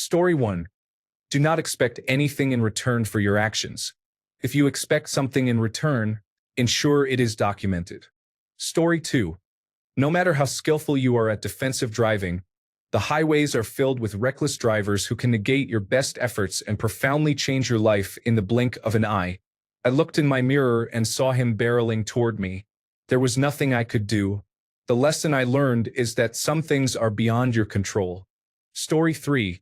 Story 1. Do not expect anything in return for your actions. If you expect something in return, ensure it is documented. Story 2. No matter how skillful you are at defensive driving, the highways are filled with reckless drivers who can negate your best efforts and profoundly change your life in the blink of an eye. I looked in my mirror and saw him barreling toward me. There was nothing I could do. The lesson I learned is that some things are beyond your control. Story 3.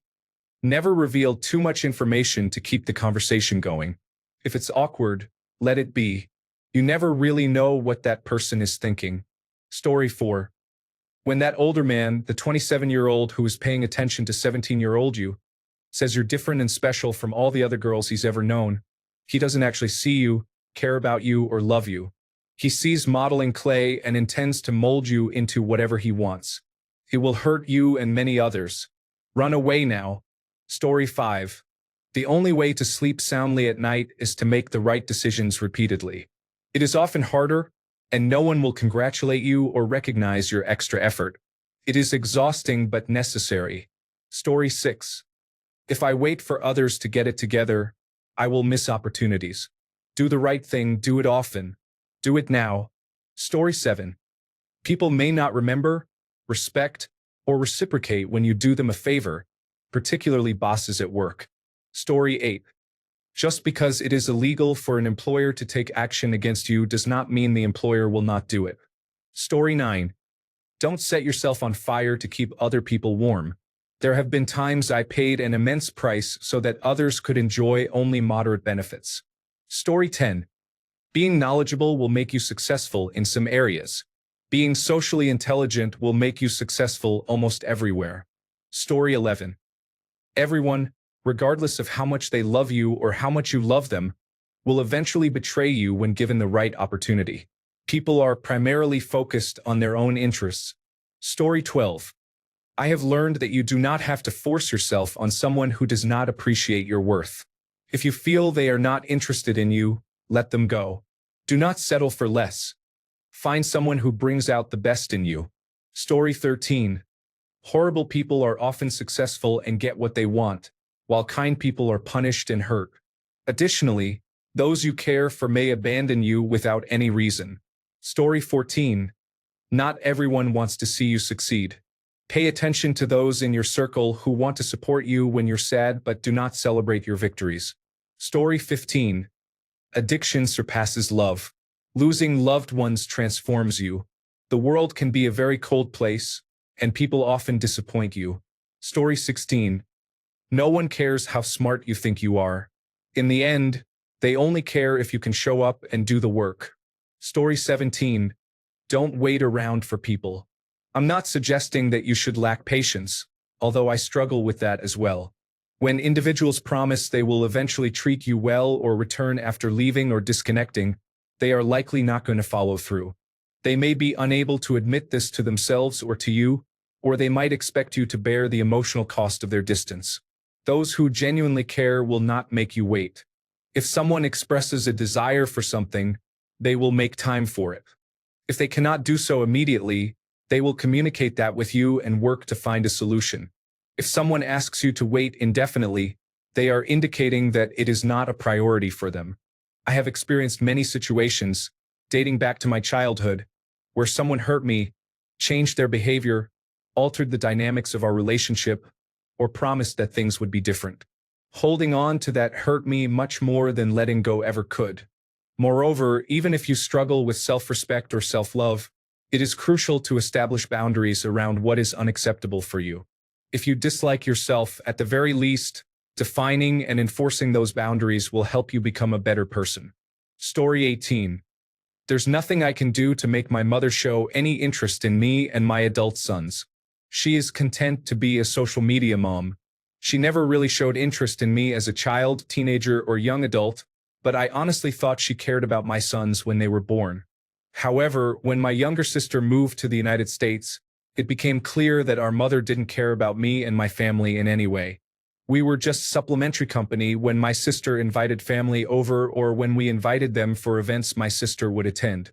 Never reveal too much information to keep the conversation going. If it's awkward, let it be. You never really know what that person is thinking. Story 4. When that older man, the 27-year-old who is paying attention to 17-year-old you, says you're different and special from all the other girls he's ever known, he doesn't actually see you, care about you, or love you. He sees modeling clay and intends to mold you into whatever he wants. It will hurt you and many others. Run away now. Story 5. The only way to sleep soundly at night is to make the right decisions repeatedly. It is often harder, and no one will congratulate you or recognize your extra effort. It is exhausting but necessary. Story 6. If I wait for others to get it together, I will miss opportunities. Do the right thing, do it often. Do it now. Story 7. People may not remember, respect, or reciprocate when you do them a favor, particularly bosses at work. Story 8. Just because it is illegal for an employer to take action against you does not mean the employer will not do it. Story 9. Don't set yourself on fire to keep other people warm. There have been times I paid an immense price so that others could enjoy only moderate benefits. Story 10. Being knowledgeable will make you successful in some areas. Being socially intelligent will make you successful almost everywhere. Story 11. Everyone, regardless of how much they love you or how much you love them, will eventually betray you when given the right opportunity. People are primarily focused on their own interests. Story 12. I have learned that you do not have to force yourself on someone who does not appreciate your worth. If you feel they are not interested in you, let them go. Do not settle for less. Find someone who brings out the best in you. Story 13. Horrible people are often successful and get what they want, while kind people are punished and hurt. Additionally, those you care for may abandon you without any reason. Story 14. Not everyone wants to see you succeed. Pay attention to those in your circle who want to support you when you're sad but do not celebrate your victories. Story 15. Addiction surpasses love. Losing loved ones transforms you. The world can be a very cold place, and people often disappoint you. Story 16. No one cares how smart you think you are. In the end, they only care if you can show up and do the work. Story 17. Don't wait around for people. I'm not suggesting that you should lack patience, although I struggle with that as well. When individuals promise they will eventually treat you well or return after leaving or disconnecting, they are likely not going to follow through. They may be unable to admit this to themselves or to you, or they might expect you to bear the emotional cost of their distance. Those who genuinely care will not make you wait. If someone expresses a desire for something, they will make time for it. If they cannot do so immediately, they will communicate that with you and work to find a solution. If someone asks you to wait indefinitely, they are indicating that it is not a priority for them. I have experienced many situations, dating back to my childhood, where someone hurt me, changed their behavior, altered the dynamics of our relationship, or promised that things would be different. Holding on to that hurt me much more than letting go ever could. Moreover, even if you struggle with self-respect or self-love, it is crucial to establish boundaries around what is unacceptable for you. If you dislike yourself, at the very least, defining and enforcing those boundaries will help you become a better person. Story 18. There's nothing I can do to make my mother show any interest in me and my adult sons. She is content to be a social media mom. She never really showed interest in me as a child, teenager, or young adult, but I honestly thought she cared about my sons when they were born. However, when my younger sister moved to the United States, it became clear that our mother didn't care about me and my family in any way. We were just supplementary company when my sister invited family over or when we invited them for events my sister would attend.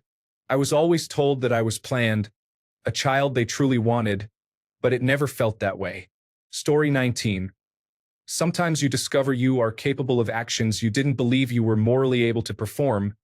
I was always told that I was planned, a child they truly wanted, but it never felt that way. Story 19. Sometimes you discover you are capable of actions you didn't believe you were morally able to perform,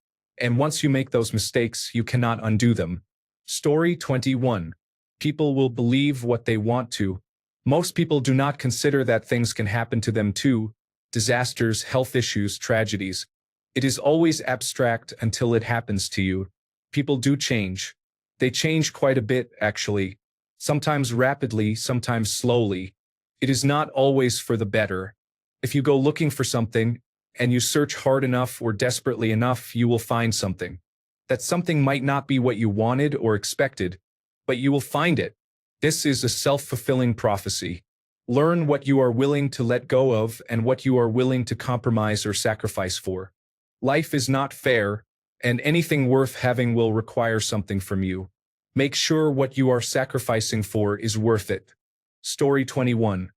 and once you make those mistakes, you cannot undo them. Story 21. People will believe what they want to. Most people do not consider that things can happen to them too. Disasters, health issues, tragedies. It is always abstract until it happens to you. People do change. They change quite a bit, actually. Sometimes rapidly, sometimes slowly. It is not always for the better. If you go looking for something, and you search hard enough or desperately enough, you will find something. That something might not be what you wanted or expected, but you will find it. This is a self-fulfilling prophecy. Learn what you are willing to let go of and what you are willing to compromise or sacrifice for. Life is not fair, and anything worth having will require something from you. Make sure what you are sacrificing for is worth it. Story 21.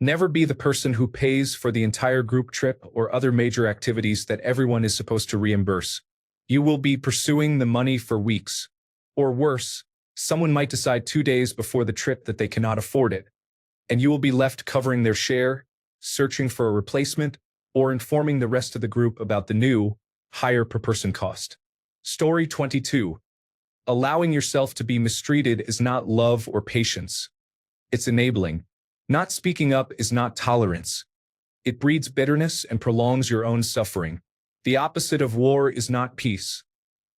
Never be the person who pays for the entire group trip or other major activities that everyone is supposed to reimburse. You will be pursuing the money for weeks. Or worse, someone might decide 2 days before the trip that they cannot afford it, and you will be left covering their share, searching for a replacement, or informing the rest of the group about the new, higher per person cost. Story 22. Allowing yourself to be mistreated is not love or patience. It's enabling. Not speaking up is not tolerance. It breeds bitterness and prolongs your own suffering. The opposite of war is not peace.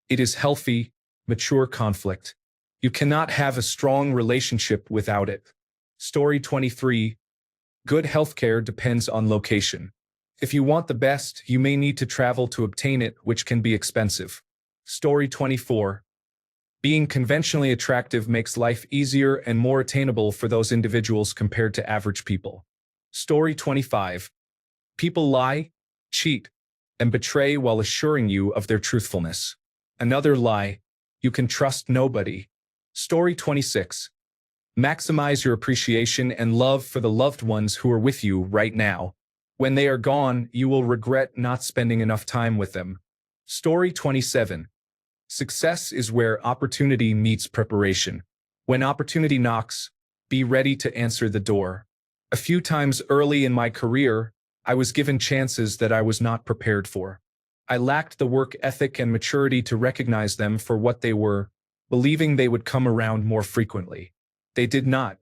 It is healthy, mature conflict. You cannot have a strong relationship without it. Story 23. Good healthcare depends on location. If you want the best, you may need to travel to obtain it, which can be expensive. Story 24. Being conventionally attractive makes life easier and more attainable for those individuals compared to average people. Story 25. People lie, cheat, and betray while assuring you of their truthfulness. Another lie. You can trust nobody. Story 26. Maximize your appreciation and love for the loved ones who are with you right now. When they are gone, you will regret not spending enough time with them. Story 27. Success is where opportunity meets preparation. When opportunity knocks, be ready to answer the door. A few times early in my career, I was given chances that I was not prepared for. I lacked the work ethic and maturity to recognize them for what they were, believing they would come around more frequently. They did not.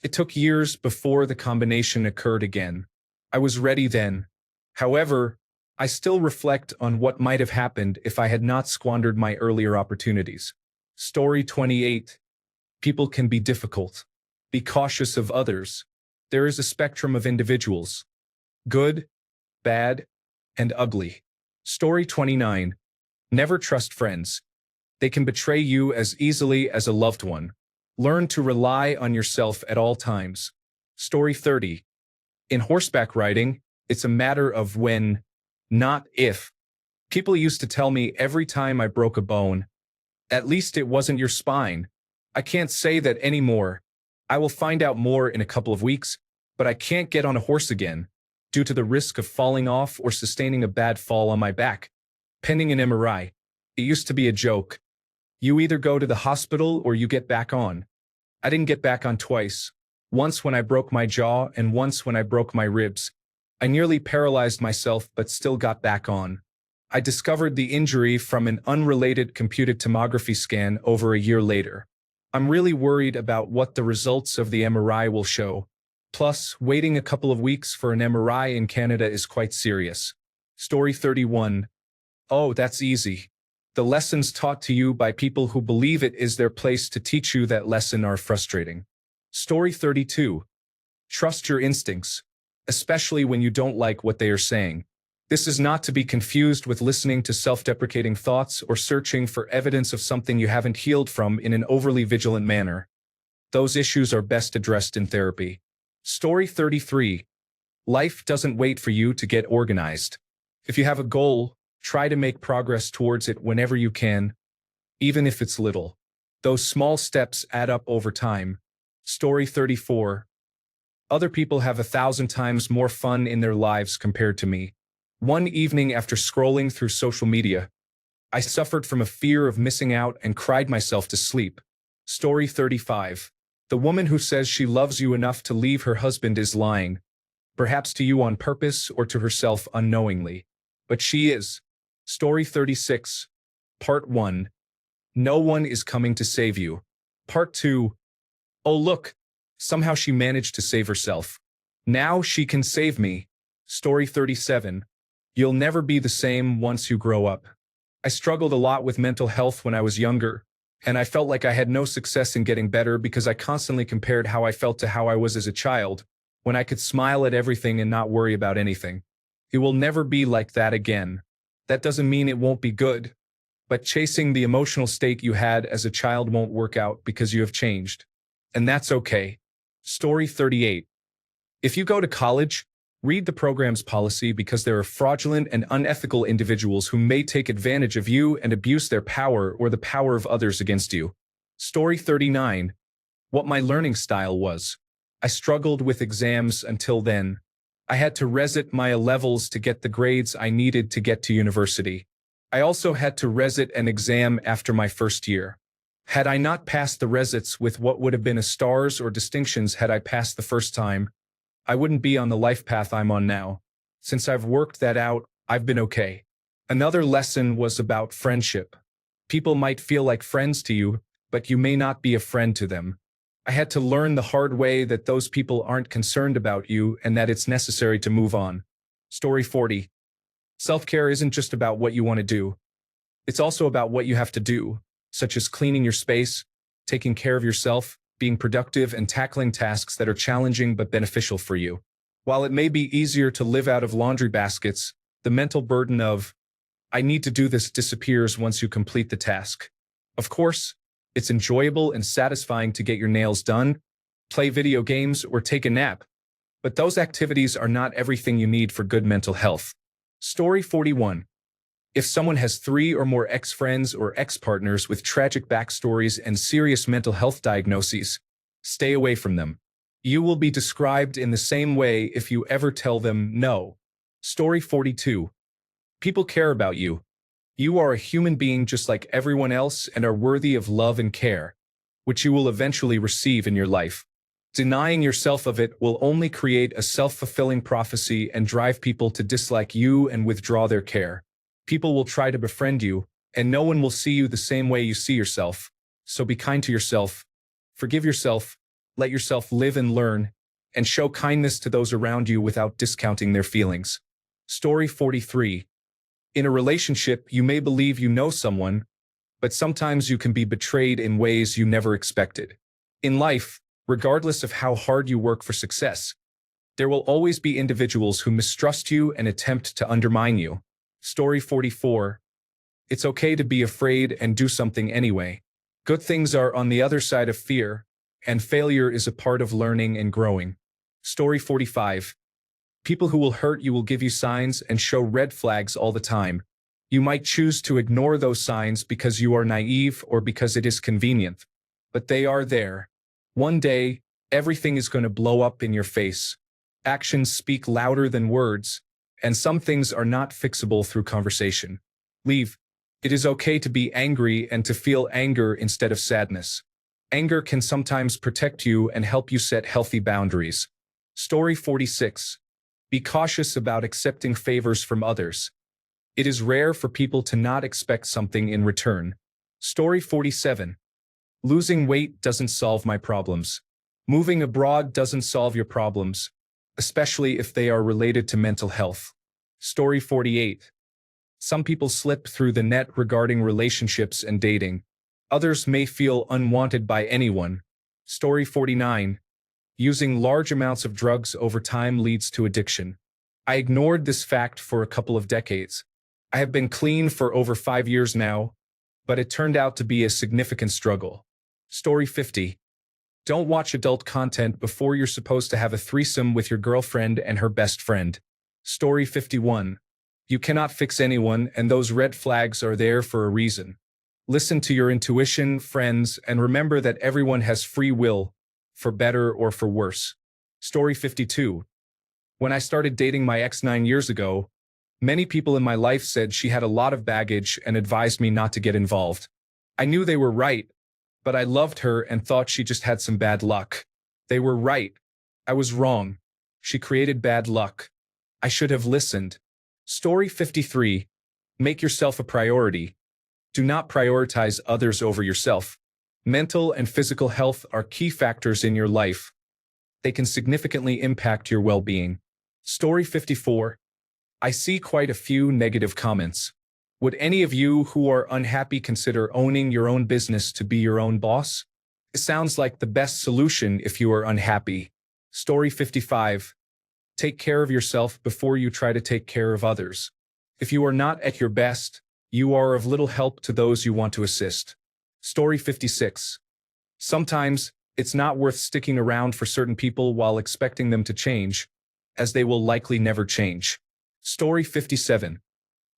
It took years before the combination occurred again. I was ready then. However, I still reflect on what might have happened if I had not squandered my earlier opportunities. Story 28. People can be difficult. Be cautious of others. There is a spectrum of individuals. Good, bad, and ugly. Story 29. Never trust friends. They can betray you as easily as a loved one. Learn to rely on yourself at all times. Story 30. In horseback riding, it's a matter of when, not if. People used to tell me every time I broke a bone, at least it wasn't your spine. I can't say that anymore. I will find out more in a couple of weeks, but I can't get on a horse again, due to the risk of falling off or sustaining a bad fall on my back. Pending an MRI. It used to be a joke. You either go to the hospital or you get back on. I didn't get back on twice. Once when I broke my jaw and once when I broke my ribs. I nearly paralyzed myself but still got back on. I discovered the injury from an unrelated computed tomography scan over a year later. I'm really worried about what the results of the MRI will show. Plus, waiting a couple of weeks for an MRI in Canada is quite serious. Story 31. Oh, that's easy. The lessons taught to you by people who believe it is their place to teach you that lesson are frustrating. Story 32. Trust your instincts, especially when you don't like what they are saying. This is not to be confused with listening to self-deprecating thoughts or searching for evidence of something you haven't healed from in an overly vigilant manner. Those issues are best addressed in therapy. Story 33. Life doesn't wait for you to get organized. If you have a goal, try to make progress towards it whenever you can, even if it's little. Those small steps add up over time. Story 34. Other people have 1,000 times more fun in their lives compared to me. One evening after scrolling through social media, I suffered from a fear of missing out and cried myself to sleep. Story 35. The woman who says she loves you enough to leave her husband is lying. perhaps to you on purpose or to herself unknowingly. But she is. Story 36. Part 1. No one is coming to save you. Part 2. Oh look, somehow she managed to save herself. Now she can save me. Story 37. You'll never be the same once you grow up. I struggled a lot with mental health when I was younger, and I felt like I had no success in getting better because I constantly compared how I felt to how I was as a child, when I could smile at everything and not worry about anything. It will never be like that again. That doesn't mean it won't be good, but chasing the emotional state you had as a child won't work out because you have changed. And that's okay. Story 38. If you go to college, read the program's policy because there are fraudulent and unethical individuals who may take advantage of you and abuse their power or the power of others against you. Story 39. What my learning style was. I struggled with exams until then. I had to resit my levels to get the grades I needed to get to university. I also had to resit an exam after my first year. Had I not passed the resits with what would have been a stars or distinctions had I passed the first time, I wouldn't be on the life path I'm on now. Since I've worked that out, I've been okay. Another lesson was about friendship. People might feel like friends to you, but you may not be a friend to them. I had to learn the hard way that those people aren't concerned about you and that it's necessary to move on. Story 40. Self-care isn't just about what you want to do. It's also about what you have to do, such as cleaning your space, taking care of yourself, being productive, and tackling tasks that are challenging but beneficial for you. While it may be easier to live out of laundry baskets, the mental burden of, I need to do this disappears once you complete the task. Of course, it's enjoyable and satisfying to get your nails done, play video games, or take a nap, but those activities are not everything you need for good mental health. Story 41. If someone has 3 or more ex-friends or ex-partners with tragic backstories and serious mental health diagnoses, stay away from them. You will be described in the same way if you ever tell them no. Story 42. People care about you. You are a human being just like everyone else and are worthy of love and care, which you will eventually receive in your life. Denying yourself of it will only create a self-fulfilling prophecy and drive people to dislike you and withdraw their care. People will try to befriend you, and no one will see you the same way you see yourself. So be kind to yourself, forgive yourself, let yourself live and learn, and show kindness to those around you without discounting their feelings. Story 43. In a relationship, you may believe you know someone, but sometimes you can be betrayed in ways you never expected. In life, regardless of how hard you work for success, there will always be individuals who mistrust you and attempt to undermine you. Story 44. It's okay to be afraid and do something anyway. Good things are on the other side of fear, and failure is a part of learning and growing. Story 45. People who will hurt you will give you signs and show red flags all the time. You might choose to ignore those signs because you are naive or because it is convenient, but they are there. One day, everything is going to blow up in your face. Actions speak louder than words, and some things are not fixable through conversation. Leave. It is okay to be angry and to feel anger instead of sadness. Anger can sometimes protect you and help you set healthy boundaries. Story 46. Be cautious about accepting favors from others. It is rare for people to not expect something in return. Story 47. Losing weight doesn't solve my problems. Moving abroad doesn't solve your problems, especially if they are related to mental health. Story 48. Some people slip through the net regarding relationships and dating. Others may feel unwanted by anyone. Story 49. Using large amounts of drugs over time leads to addiction. I ignored this fact for a couple of decades. I have been clean for over 5 years now, but it turned out to be a significant struggle. Story 50. Don't watch adult content before you're supposed to have a threesome with your girlfriend and her best friend. Story 51. You cannot fix anyone, and those red flags are there for a reason. Listen to your intuition, friends, and remember that everyone has free will, for better or for worse. Story 52. When I started dating my ex 9 years ago, many people in my life said she had a lot of baggage and advised me not to get involved. I knew they were right, but I loved her and thought she just had some bad luck. They were right. I was wrong. She created bad luck. I should have listened. Story 53. Make yourself a priority. Do not prioritize others over yourself. Mental and physical health are key factors in your life. They can significantly impact your well-being. Story 54. I see quite a few negative comments. Would any of you who are unhappy consider owning your own business to be your own boss? It sounds like the best solution if you are unhappy. Story 55. Take care of yourself before you try to take care of others. If you are not at your best, you are of little help to those you want to assist. Story 56. Sometimes, it's not worth sticking around for certain people while expecting them to change, as they will likely never change. Story 57.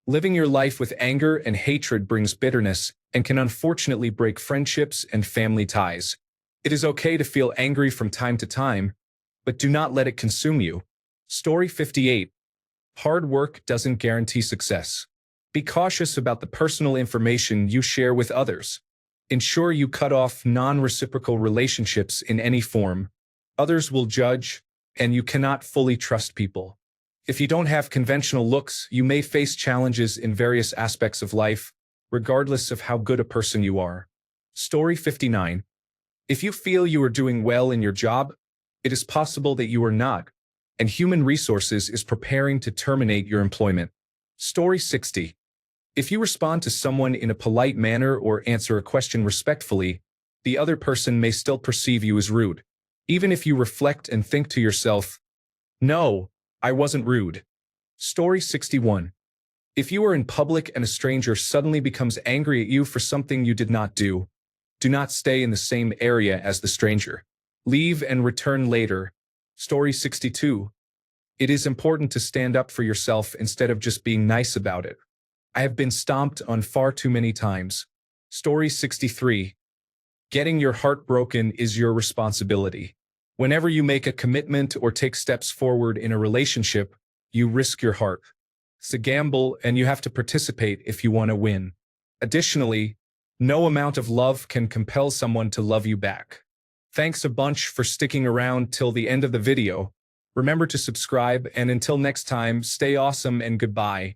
Living your life with anger and hatred brings bitterness and can unfortunately break friendships and family ties. It is okay to feel angry from time to time, but do not let it consume you. Story 58. Hard work doesn't guarantee success. Be cautious about the personal information you share with others. Ensure you cut off non-reciprocal relationships in any form. Others will judge, and you cannot fully trust people. If you don't have conventional looks, you may face challenges in various aspects of life, regardless of how good a person you are. Story 59. If you feel you are doing well in your job, it is possible that you are not, and human resources is preparing to terminate your employment. Story 60. If you respond to someone in a polite manner or answer a question respectfully, the other person may still perceive you as rude. Even if you reflect and think to yourself, "No, I wasn't rude." Story 61. If you are in public and a stranger suddenly becomes angry at you for something you did not do not stay in the same area as the stranger. Leave and return later. Story 62. It is important to stand up for yourself instead of just being nice about it. I have been stomped on far too many times. Story 63. Getting your heart broken is your responsibility. Whenever you make a commitment or take steps forward in a relationship, you risk your heart. It's a gamble, and you have to participate if you want to win. Additionally, no amount of love can compel someone to love you back. Thanks a bunch for sticking around till the end of the video. Remember to subscribe, and until next time, stay awesome and goodbye.